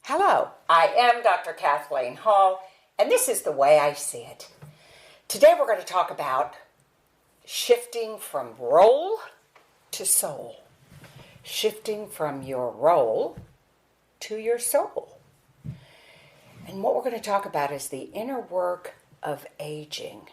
Hello, I am Dr. Kathleen Hall, and this is The Way I See It. Today we're going to talk about shifting from role to soul. Shifting from your role to your soul. And what we're going to talk about is the inner work of aging.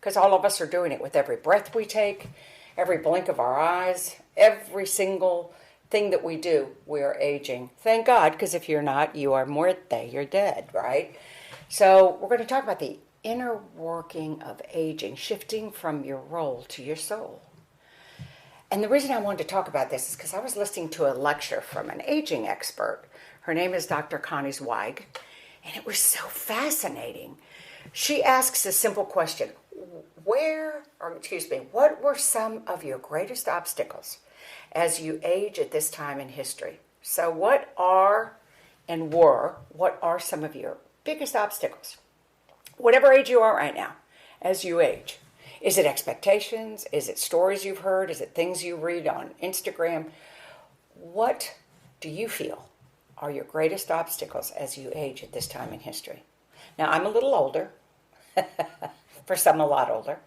Because all of us are doing it with every breath we take, every blink of our eyes, every single thing that we do, we're aging. Thank God, because if you're not, you are muerte, you're dead, right? So we're going to talk about the inner working of aging, shifting from your role to your soul. And the reason I wanted to talk about this is because I was listening to a lecture from an aging expert. Her name is Dr. Connie Zweig, and it was so fascinating. She asks a simple question: what were some of your greatest obstacles as you age at this time in history? So what are some of your biggest obstacles? Whatever age you are right now, as you age. Is it expectations? Is it stories you've heard? Is it things you read on Instagram? What do you feel are your greatest obstacles as you age at this time in history? Now, I'm a little older, for some a lot older,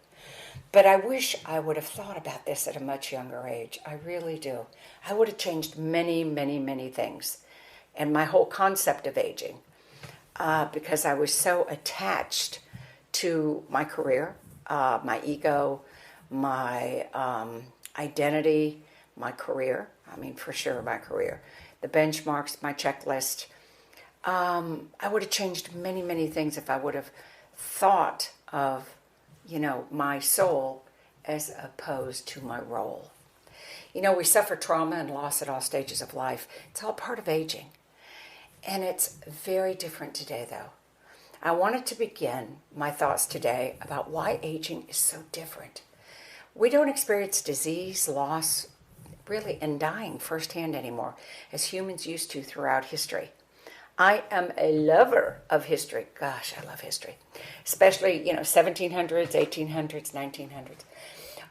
but I wish I would have thought about this at a much younger age. I really do. I would have changed many, many, many things and my whole concept of aging because I was so attached to my career, my ego, my identity, my career. I mean, for sure, my career. The benchmarks, my checklist. I would have changed many, many things if I would have thought of, my soul as opposed to my role. We suffer trauma and loss at all stages of life. It's all part of aging. And it's very different today, though. I wanted to begin my thoughts today about why aging is so different. We don't experience disease, loss, really, and dying firsthand anymore, as humans used to throughout history. I am a lover of history. Gosh, I love history. Especially, 1700s, 1800s, 1900s.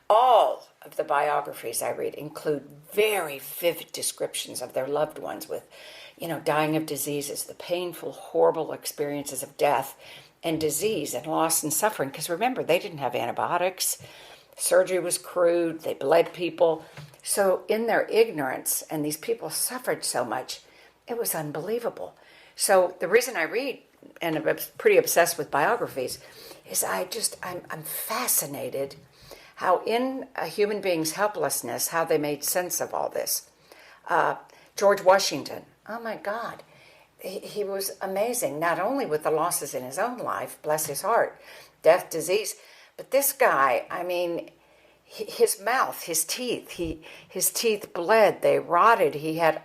All of the biographies I read include very vivid descriptions of their loved ones with, dying of diseases, the painful, horrible experiences of death and disease and loss and suffering. Because remember, they didn't have antibiotics. Surgery was crude. They bled people. So in their ignorance, and these people suffered so much, it was unbelievable. So the reason I read, and I'm pretty obsessed with biographies, is I'm fascinated how in a human being's helplessness, how they made sense of all this. George Washington, oh my God, he was amazing, not only with the losses in his own life, bless his heart, death, disease, but this guy, his mouth, his teeth bled, they rotted, he had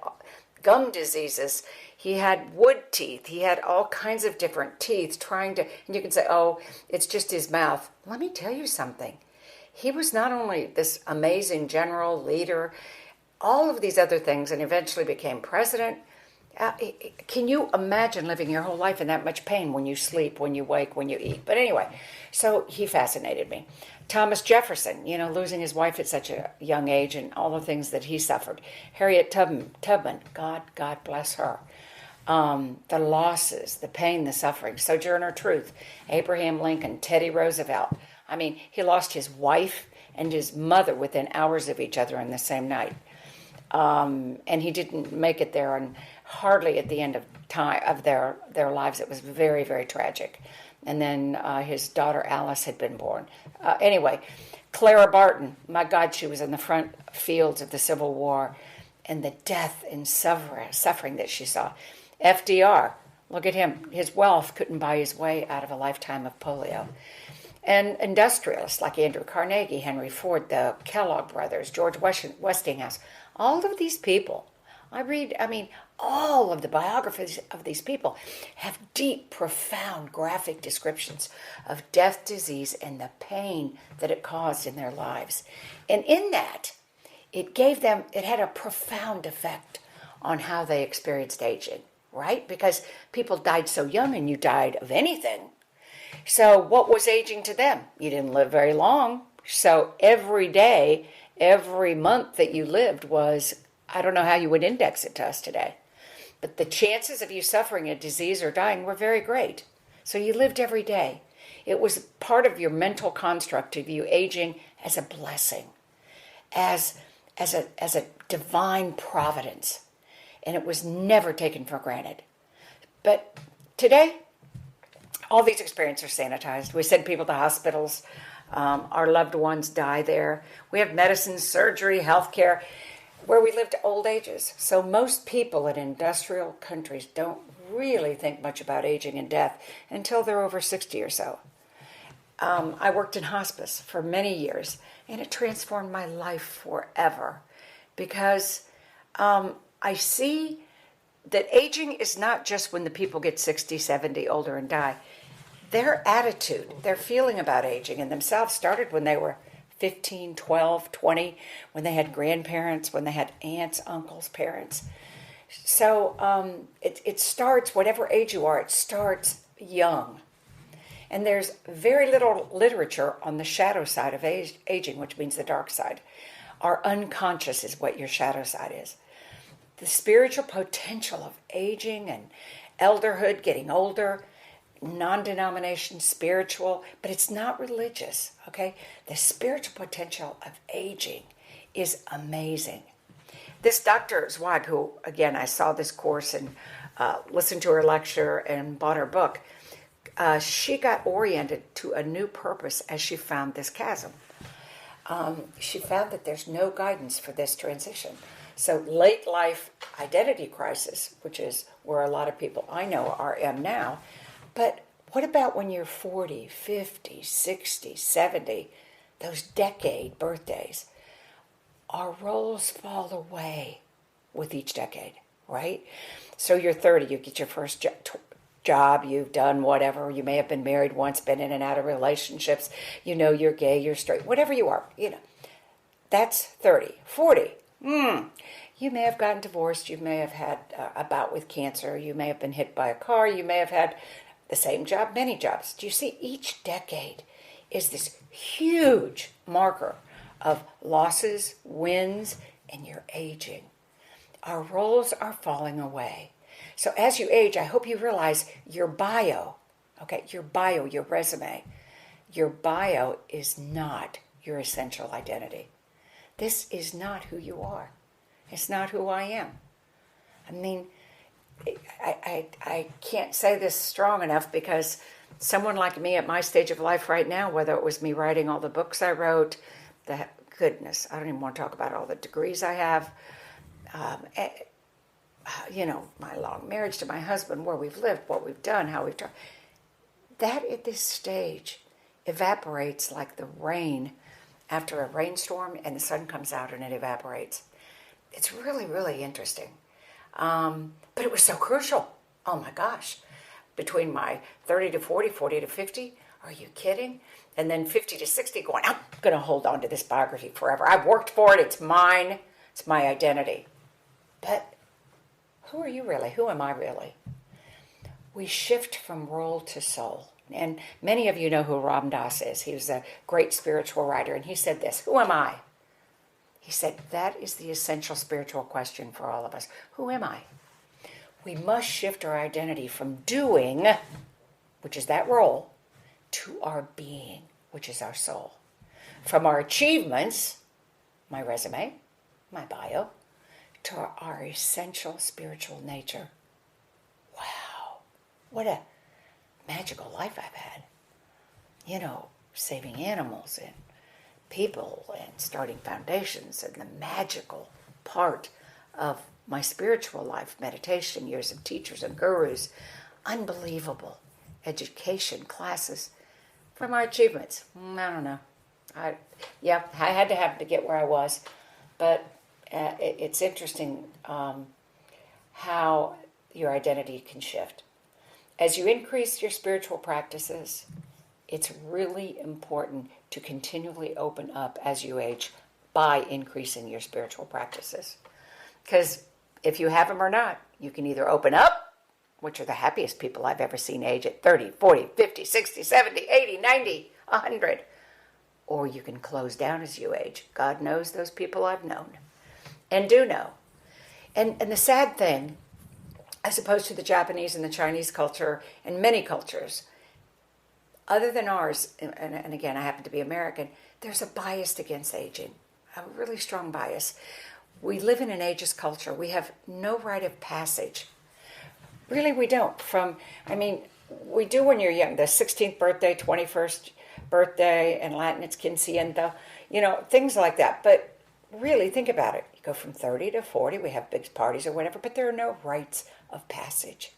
gum diseases, he had wood teeth, he had all kinds of different teeth and you can say, oh, it's just his mouth. Let me tell you something. He was not only this amazing general, leader, all of these other things, and eventually became president. Can you imagine living your whole life in that much pain when you sleep, when you wake, when you eat? But anyway, so he fascinated me. Thomas Jefferson, losing his wife at such a young age and all the things that he suffered. Harriet Tubman, God bless her. The losses, the pain, the suffering. Sojourner Truth, Abraham Lincoln, Teddy Roosevelt. He lost his wife and his mother within hours of each other in the same night. And he didn't make it there, and hardly at the end of time of their lives. It was very, very tragic. And then his daughter Alice had been born. Anyway, Clara Barton, my God, she was in the front fields of the Civil War, and the death and suffering that she saw. FDR, look at him. His wealth couldn't buy his way out of a lifetime of polio. And industrialists like Andrew Carnegie, Henry Ford, the Kellogg brothers, George Westinghouse, all of these people, all of the biographies of these people have deep, profound, graphic descriptions of death, disease, and the pain that it caused in their lives. And in that, it had a profound effect on how they experienced aging, right? Because people died so young, and you died of anything. So what was aging to them? You didn't live very long. So every day, every month that you lived was, I don't know how you would index it to us today. But the chances of you suffering a disease or dying were very great. So you lived every day. It was part of your mental construct to view aging as a blessing, as a divine providence. And it was never taken for granted. But today, all these experiences are sanitized. We send people to hospitals. Our loved ones die there. We have medicine, surgery, healthcare, where we live to old ages. So most people in industrial countries don't really think much about aging and death until they're over 60 or so. I worked in hospice for many years, and it transformed my life forever because I see that aging is not just when the people get 60, 70, older and die. Their attitude, their feeling about aging in themselves started when they were 15, 12, 20, when they had grandparents, when they had aunts, uncles, parents. So it starts, whatever age you are, it starts young. And there's very little literature on the shadow side of aging, which means the dark side. Our unconscious is what your shadow side is. The spiritual potential of aging and elderhood, getting older, non-denomination, spiritual, but it's not religious, okay? The spiritual potential of aging is amazing. This Dr. Zweig, who, again, I saw this course and listened to her lecture and bought her book, she got oriented to a new purpose as she found this chasm. She found that there's no guidance for this transition. So late life identity crisis, which is where a lot of people I know am now, but what about when you're 40, 50, 60, 70, those decade birthdays? Our roles fall away with each decade, right? So you're 30, you get your first job, you've done whatever, you may have been married once, been in and out of relationships, you know you're gay, you're straight, whatever you are, you know. That's 30. 40, you may have gotten divorced, you may have had a bout with cancer, you may have been hit by a car, you may have had the same job, many jobs. Do you see, each decade is this huge marker of losses, wins, and you're aging. Our roles are falling away. So as you age, I hope you realize your bio, okay, your resume, your bio is not your essential identity. This is not who you are. It's not who I am. I mean, I can't say this strong enough because someone like me at my stage of life right now, whether it was me writing all the books I wrote, goodness, I don't even want to talk about all the degrees I have, you know, my long marriage to my husband, where we've lived, what we've done, how we've done, that at this stage evaporates like the rain after a rainstorm and the sun comes out and it evaporates. It's really, really interesting. But it was so crucial. Oh my gosh. Between my 30 to 40, 40 to 50, are you kidding? And then 50 to 60 going, I'm going to hold on to this biography forever. I've worked for it. It's mine. It's my identity. But who are you really? Who am I really? We shift from role to soul. And many of you know who Ram Dass is. He was a great spiritual writer. And he said this, who am I? He said, that is the essential spiritual question for all of us. Who am I? We must shift our identity from doing, which is that role, to our being, which is our soul. From our achievements, my resume, my bio, to our essential spiritual nature. Wow, what a magical life I've had. You know, saving animals and people and starting foundations and the magical part of my spiritual life, meditation, years of teachers and gurus, unbelievable education, classes. For my achievements, I don't know. I had to have to get where I was, but it's interesting how your identity can shift. As you increase your spiritual practices, it's really important to continually open up as you age by increasing your spiritual practices. Because if you have them or not, you can either open up, which are the happiest people I've ever seen age at 30, 40, 50, 60, 70, 80, 90, 100. Or you can close down as you age. God knows those people I've known and do know. And the sad thing as opposed to the Japanese and the Chinese culture and many cultures, other than ours, and again, I happen to be American, there's a bias against aging, a really strong bias. We live in an ageist culture. We have no rite of passage. Really, we don't. We do when you're young. The 16th birthday, 21st birthday, in Latin it's quinceañera, things like that. But really, think about it. You go from 30 to 40, we have big parties or whatever, but there are no rites of passage.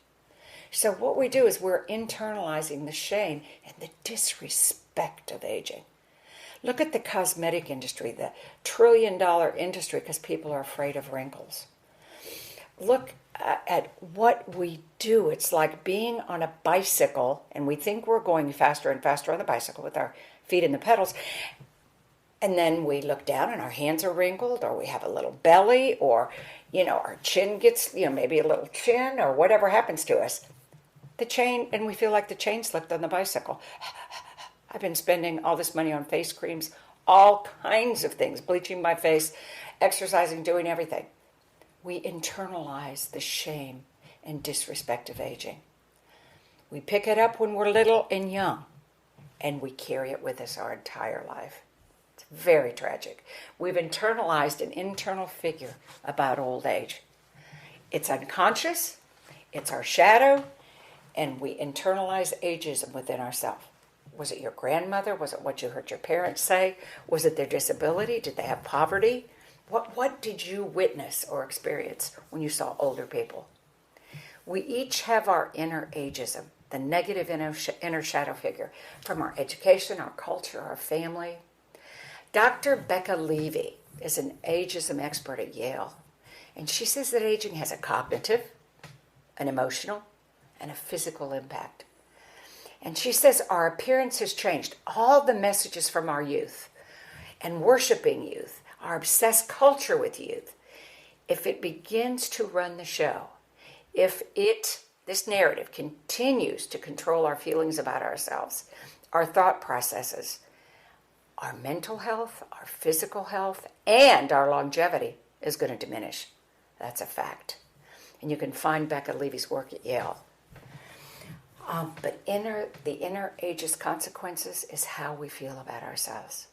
So what we do is we're internalizing the shame and the disrespect of aging. Look at the cosmetic industry, the trillion-dollar industry, because people are afraid of wrinkles. Look at what we do. It's like being on a bicycle, and we think we're going faster and faster on the bicycle with our feet in the pedals. And then we look down and our hands are wrinkled, or we have a little belly, or, our chin gets, maybe a little chin, or whatever happens to us. And we feel like the chain slipped on the bicycle. I've been spending all this money on face creams, all kinds of things, bleaching my face, exercising, doing everything. We internalize the shame and disrespect of aging. We pick it up when we're little and young, and we carry it with us our entire life. It's very tragic. We've internalized an internal figure about old age. It's unconscious, it's our shadow, and we internalize ageism within ourselves. Was it your grandmother? Was it what you heard your parents say? Was it their disability? Did they have poverty? What did you witness or experience when you saw older people? We each have our inner ageism, the negative inner shadow figure, from our education, our culture, our family. Dr. Becca Levy is an ageism expert at Yale, and she says that aging has a cognitive, an emotional, and a physical impact. And she says our appearance has changed. All the messages from our youth and worshiping youth, our obsessed culture with youth, if it begins to run the show, if this narrative continues to control our feelings about ourselves, our thought processes, our mental health, our physical health, and our longevity is going to diminish. That's a fact. And you can find Becca Levy's work at Yale. But the inner ageist consequences is how we feel about ourselves.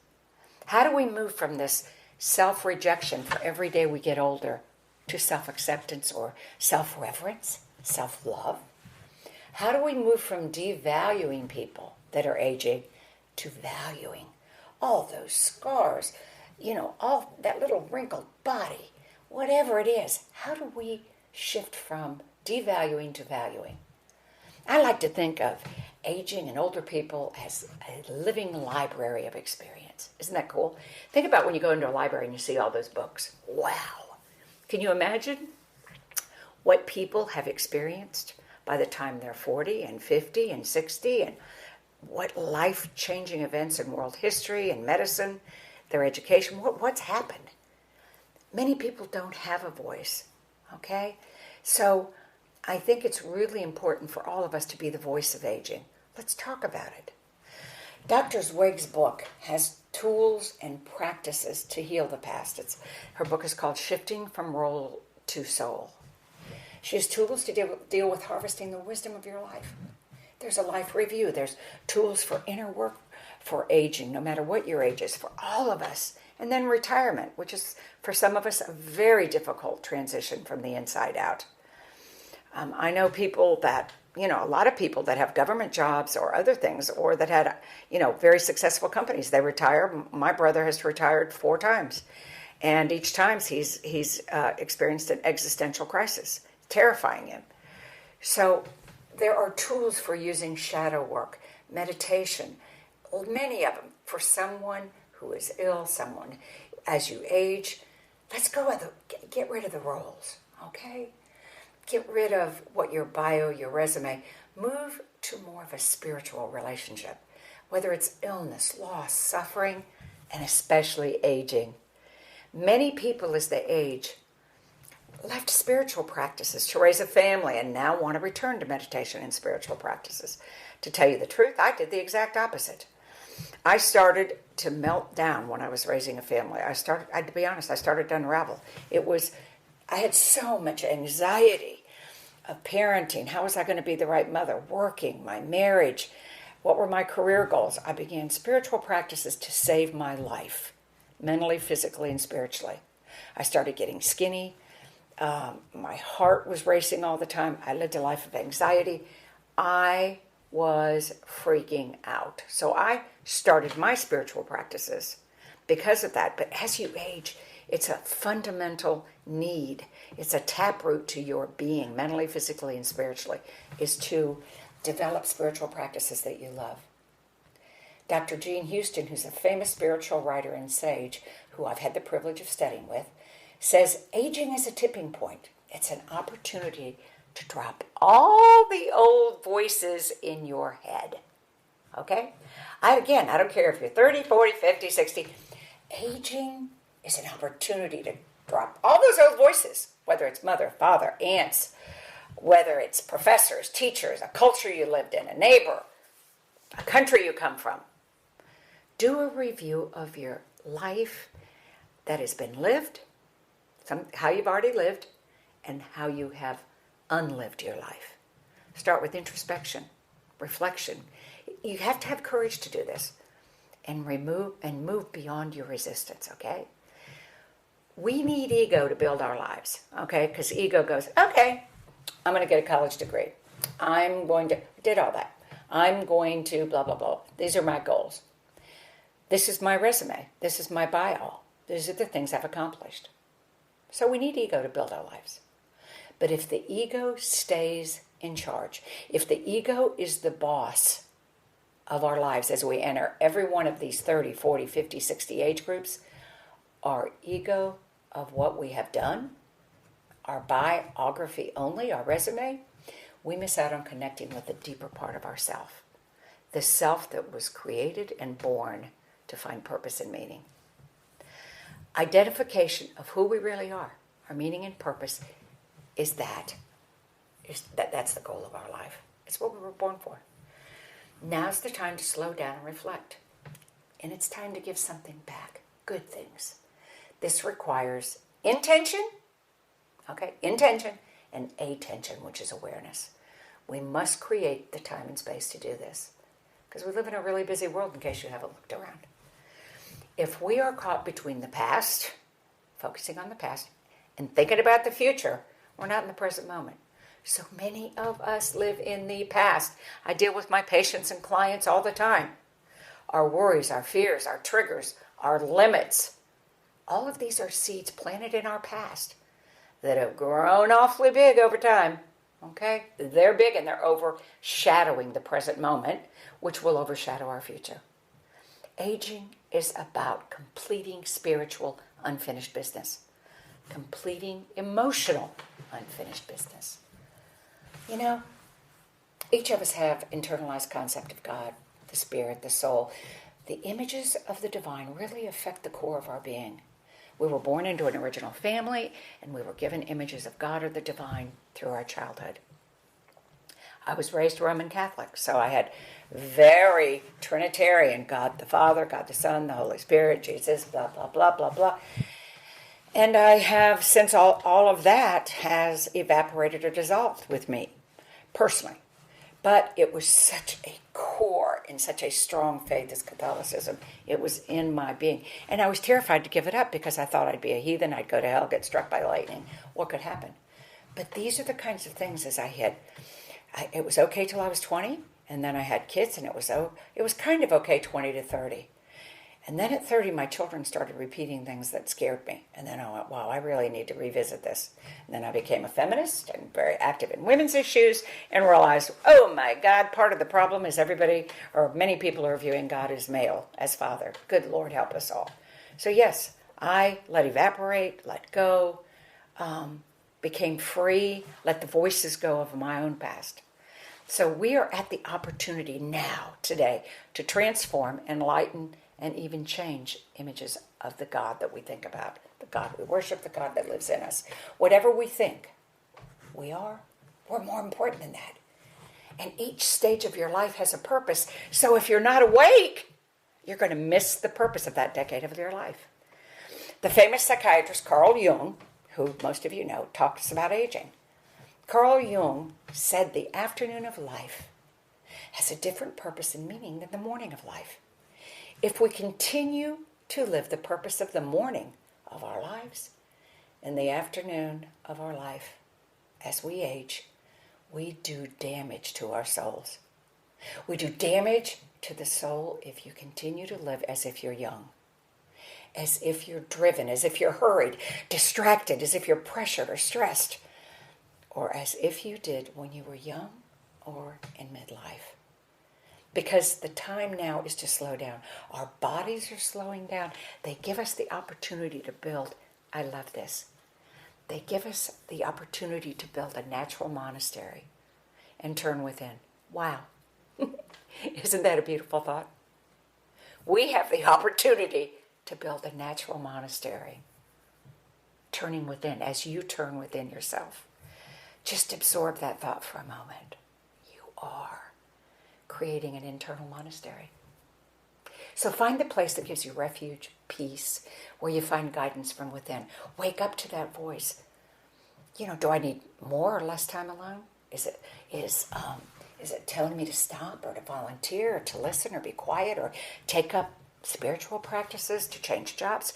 How do we move from this self-rejection for every day we get older to self-acceptance or self-reverence, self-love? How do we move from devaluing people that are aging to valuing all those scars, all that little wrinkled body, whatever it is? How do we shift from devaluing to valuing? I like to think of aging and older people as a living library of experience. Isn't that cool? Think about when you go into a library and you see all those books. Wow. Can you imagine what people have experienced by the time they're 40 and 50 and 60, and what life-changing events in world history and medicine, their education, what's happened? Many people don't have a voice, okay? So I think it's really important for all of us to be the voice of aging. Let's talk about it. Dr. Zweig's book has tools and practices to heal the past. Her book is called Shifting from Role to Soul. She has tools to deal with harvesting the wisdom of your life. There's a life review. There's tools for inner work for aging, no matter what your age is, for all of us. And then retirement, which is, for some of us, a very difficult transition from the inside out. I know people that, a lot of people that have government jobs or other things, or that had, very successful companies. They retire. My brother has retired 4 times. And each time he's experienced an existential crisis, terrifying him. So there are tools for using shadow work, meditation, many of them for someone who is ill, someone as you age. Let's get rid of the roles, okay? Get rid of what your bio, your resume. Move to more of a spiritual relationship, whether it's illness, loss, suffering, and especially aging. Many people, as they age, left spiritual practices to raise a family and now want to return to meditation and spiritual practices. To tell you the truth, I did the exact opposite. I started to melt down when I was raising a family. To be honest, I started to unravel. I had so much anxiety of parenting. How was I going to be the right mother? Working, my marriage. What were my career goals? I began spiritual practices to save my life, mentally, physically, and spiritually. I started getting skinny. My heart was racing all the time. I lived a life of anxiety. I was freaking out. So I started my spiritual practices because of that. But as you age, it's a fundamental need. It's a taproot to your being, mentally, physically, and spiritually, is to develop spiritual practices that you love. Dr. Jean Houston, who's a famous spiritual writer and sage, who I've had the privilege of studying with, says aging is a tipping point. It's an opportunity to drop all the old voices in your head. Okay? I don't care if you're 30, 40, 50, 60. Aging is an opportunity to drop all those old voices, whether it's mother, father, aunts, whether it's professors, teachers, a culture you lived in, a neighbor, a country you come from. Do a review of your life that has been lived, how you've already lived, and how you have unlived your life. Start with introspection, reflection. You have to have courage to do this and move beyond your resistance, okay? We need ego to build our lives, okay? Because ego goes, okay, I'm going to get a college degree. Did all that. I'm going to blah, blah, blah. These are my goals. This is my resume. This is my bio. These are the things I've accomplished. So we need ego to build our lives. But if the ego stays in charge, if the ego is the boss of our lives as we enter every one of these 30, 40, 50, 60 age groups, our ego of what we have done, our biography only, our resume, we miss out on connecting with the deeper part of ourself, the self that was created and born to find purpose and meaning. Identification of who we really are, our meaning and purpose, that's the goal of our life. It's what we were born for. Now's the time to slow down and reflect. And it's time to give something back, good things. This requires intention, and attention, which is awareness. We must create the time and space to do this because we live in a really busy world, in case you haven't looked around. If we are caught between the past, focusing on the past, and thinking about the future, we're not in the present moment. So many of us live in the past. I deal with my patients and clients all the time. Our worries, our fears, our triggers, our limits, all of these are seeds planted in our past that have grown awfully big over time. Okay? They're big and they're overshadowing the present moment, which will overshadow our future. Aging is about completing spiritual unfinished business, completing emotional unfinished business. You know, each of us have internalized concept of God, the spirit, the soul. The images of the divine really affect the core of our being. We were born into an original family, and we were given images of God or the divine through our childhood. I was raised Roman Catholic, so I had very Trinitarian, God the Father, God the Son, the Holy Spirit, Jesus, blah, blah, blah, blah, blah. And I have, since all of that has evaporated or dissolved with me, personally. But it was such a core and such a strong faith as Catholicism. It was in my being. And I was terrified to give it up because I thought I'd be a heathen, I'd go to hell, get struck by lightning. What could happen? But these are the kinds of things as I had. It was okay till I was 20, and then I had kids, and it was kind of okay 20 to 30. And then at 30, my children started repeating things that scared me. And then I went, wow, I really need to revisit this. And then I became a feminist and very active in women's issues and realized, oh my God, part of the problem is many people are viewing God as male, as father. Good Lord, help us all. So yes, I let evaporate, let go, became free, let the voices go of my own past. So we are at the opportunity now, today, to transform, enlighten, and even change images of the God that we think about, the God we worship, the God that lives in us. Whatever we think we're more important than that. And each stage of your life has a purpose. So if you're not awake, you're going to miss the purpose of that decade of your life. The famous psychiatrist Carl Jung, who most of you know, talks about aging. Carl Jung said the afternoon of life has a different purpose and meaning than the morning of life. If we continue to live the purpose of the morning of our lives and the afternoon of our life, as we age, we do damage to our souls. We do damage to the soul if you continue to live as if you're young, as if you're driven, as if you're hurried, distracted, as if you're pressured or stressed, or as if you did when you were young or in midlife. Because the time now is to slow down. Our bodies are slowing down. They give us the opportunity to build. I love this. They give us the opportunity to build a natural monastery and turn within. Wow. Isn't that a beautiful thought? We have the opportunity to build a natural monastery. Turning within, as you turn within yourself. Just absorb that thought for a moment. You are creating an internal monastery. So find the place that gives you refuge, peace, where you find guidance from within. Wake up to that voice. Do I need more or less time alone? Is it telling me to stop or to volunteer or to listen or be quiet or take up spiritual practices, to change jobs?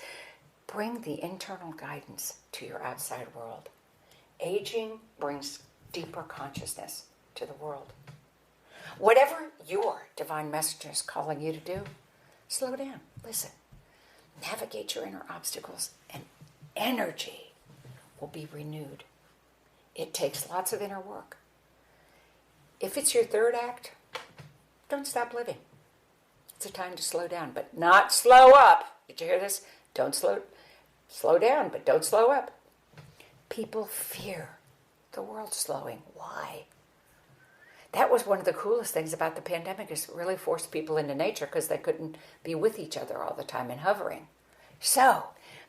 Bring the internal guidance to your outside world. Aging brings deeper consciousness to the world. Whatever your divine messenger is calling you to do, slow down, listen, navigate your inner obstacles, and energy will be renewed. It takes lots of inner work. If it's your third act, don't stop living. It's a time to slow down, but not slow up. Did you hear this? Don't slow down, but don't slow up. People fear the world slowing. Why? That was one of the coolest things about the pandemic, is it really forced people into nature because they couldn't be with each other all the time and hovering. So,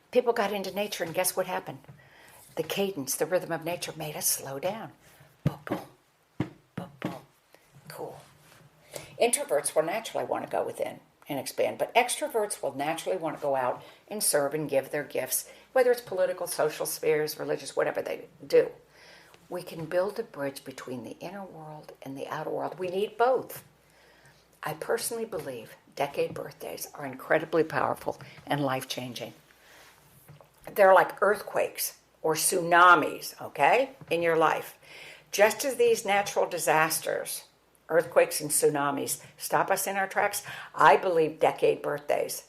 people got into nature, and guess what happened? The cadence, the rhythm of nature made us slow down. Boom, boom, boom, boom. Cool. Introverts will naturally want to go within and expand, but extroverts will naturally want to go out and serve and give their gifts, whether it's political, social spheres, religious, whatever they do. We can build a bridge between the inner world and the outer world. We need both. I personally believe decade birthdays are incredibly powerful and life-changing. They're like earthquakes or tsunamis, okay, in your life. Just as these natural disasters, earthquakes and tsunamis, stop us in our tracks, I believe decade birthdays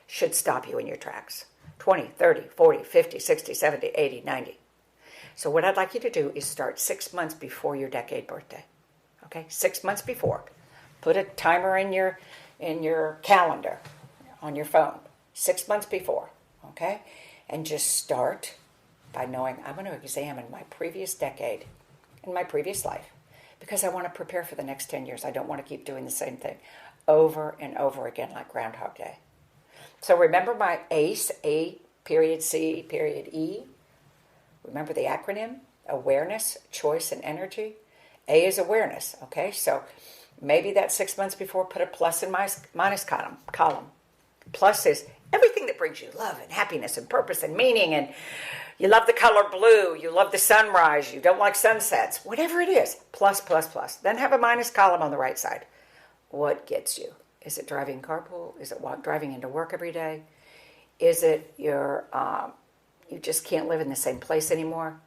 should stop you in your tracks. 20, 30, 40, 50, 60, 70, 80, 90. So what I'd like you to do is start 6 months before your decade birthday. Okay, 6 months before. Put a timer in your calendar on your phone. 6 months before. Okay, and just start by knowing I'm going to examine my previous decade in my previous life, because I want to prepare for the next 10 years. I don't want to keep doing the same thing over and over again like Groundhog Day. So remember my ACE, A period C period E. Remember the acronym? Awareness, choice, and energy. A is awareness, okay? So maybe that 6 months before, put a plus and minus column. Plus is everything that brings you love and happiness and purpose and meaning, and you love the color blue, you love the sunrise, you don't like sunsets, whatever it is, plus, plus, plus. Then have a minus column on the right side. What gets you? Is it driving carpool? Is it driving into work every day? Is it you just can't live in the same place anymore?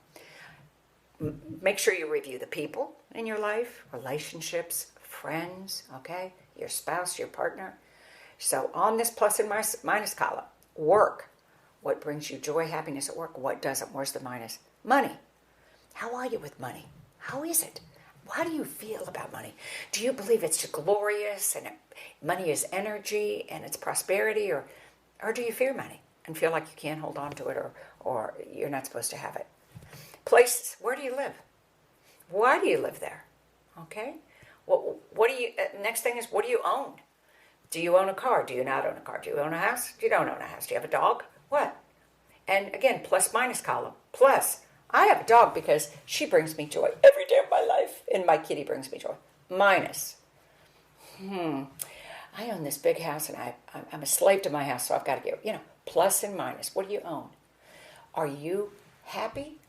Make sure you review the people in your life, relationships, friends, okay? Your spouse, your partner. So on this plus and minus column, work. What brings you joy, happiness at work? What doesn't? Where's the minus? Money. How are you with money? How is it? How do you feel about money? Do you believe it's glorious and money is energy and it's prosperity, or do you fear money and feel like you can't hold on to it, or you're not supposed to have it? Places. Where do you live? Why do you live there? Okay. What do you? Next thing is, what do you own? Do you own a car? Do you not own a car? Do you own a house? You don't own a house. Do you have a dog? What? And again, plus minus column. Plus, I have a dog because she brings me joy every day of my life, and my kitty brings me joy. Minus. I own this big house, and I'm a slave to my house, so I've got to give. Plus and minus. What do you own? Are you happy?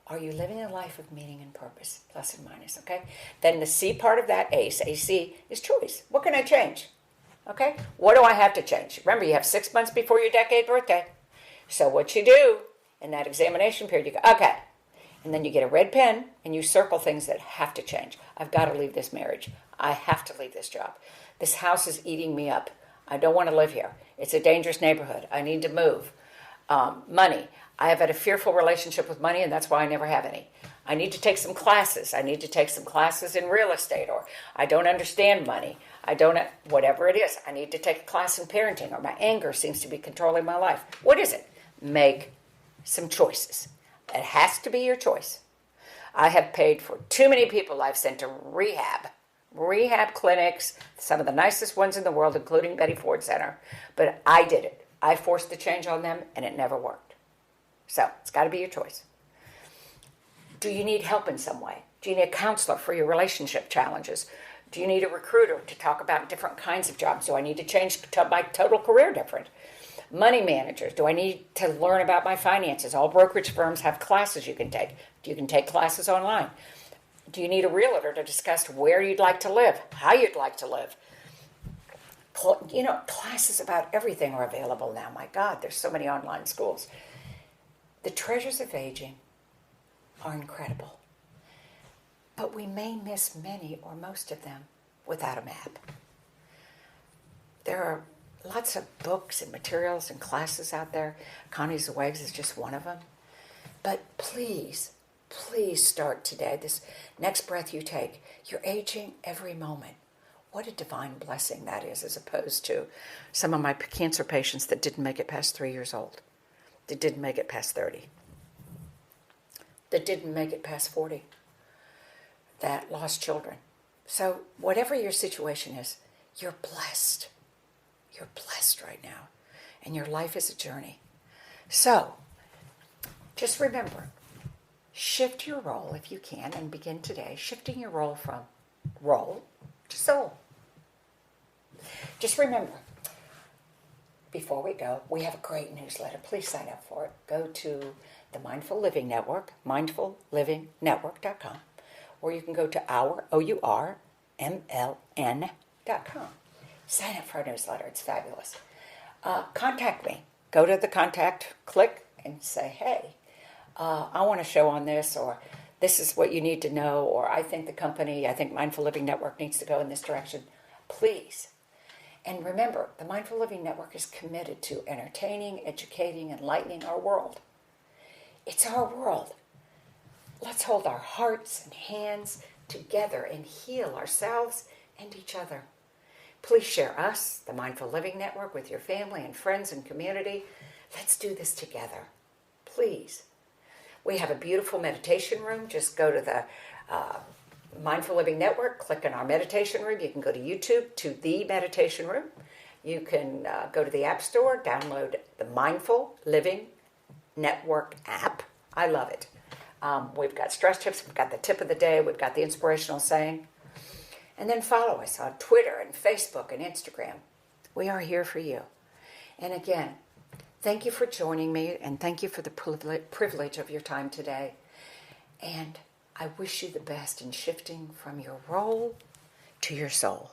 Are you living a life of meaning and purpose? Plus and minus, okay? Then the C part of that, ACE, AC, is choice. What can I change? Okay? What do I have to change? Remember, you have 6 months before your decade birthday. So what you do in that examination period, you go, okay. And then you get a red pen and you circle things that have to change. I've got to leave this marriage. I have to leave this job. This house is eating me up. I don't want to live here. It's a dangerous neighborhood. I need to move. Money. I have had a fearful relationship with money, and that's why I never have any. I need to take some classes. I need to take some classes in real estate, or I don't understand money. Whatever it is. I need to take a class in parenting, or my anger seems to be controlling my life. What is it? Make some choices. It has to be your choice. I have paid for too many people I've sent to rehab clinics, some of the nicest ones in the world, including Betty Ford Center. But I did it. I forced the change on them, and it never worked. So it's got to be your choice. Do you need help in some way? Do you need a counselor for your relationship challenges? Do you need a recruiter to talk about different kinds of jobs? Do I need to change my total career different? Money managers. Do I need to learn about my finances? All brokerage firms have classes you can take. You can take classes online. Do you need a realtor to discuss where you'd like to live, how you'd like to live? Classes about everything are available now. My God, there's so many online schools. The treasures of aging are incredible, but we may miss many or most of them without a map. There are lots of books and materials and classes out there. Connie Zweig's is just one of them. But please start today. This next breath you take, you're aging every moment. What a divine blessing that is, as opposed to some of my cancer patients that didn't make it past 3 years old. That didn't make it past 30. That didn't make it past 40. That lost children. So whatever your situation is, you're blessed. You're blessed right now. And your life is a journey. So just remember, shift your role if you can, and begin today shifting your role from role to soul. Just remember, before we go, we have a great newsletter. Please sign up for it. Go to the Mindful Living Network, mindfullivingnetwork.com, or you can go to ourmln.com. Sign up for our newsletter. It's fabulous. Contact me. Go to the contact, click, and say, hey, I want to show on this, or this is what you need to know, or I think Mindful Living Network needs to go in this direction. Please. And remember, the Mindful Living Network is committed to entertaining, educating, enlightening our world. It's our world. Let's hold our hearts and hands together and heal ourselves and each other. Please share us, the Mindful Living Network, with your family and friends and community. Let's do this together. Please. We have a beautiful meditation room. Just go to the Mindful Living Network, click on our meditation room. You can go to YouTube to the meditation room. You can go to the App Store, download the Mindful Living Network app. I love it. We've got stress tips. We've got the tip of the day. We've got the inspirational saying. And then follow us on Twitter and Facebook and Instagram. We are here for you. And again, thank you for joining me, and thank you for the privilege of your time today. And I wish you the best in shifting from your role to your soul.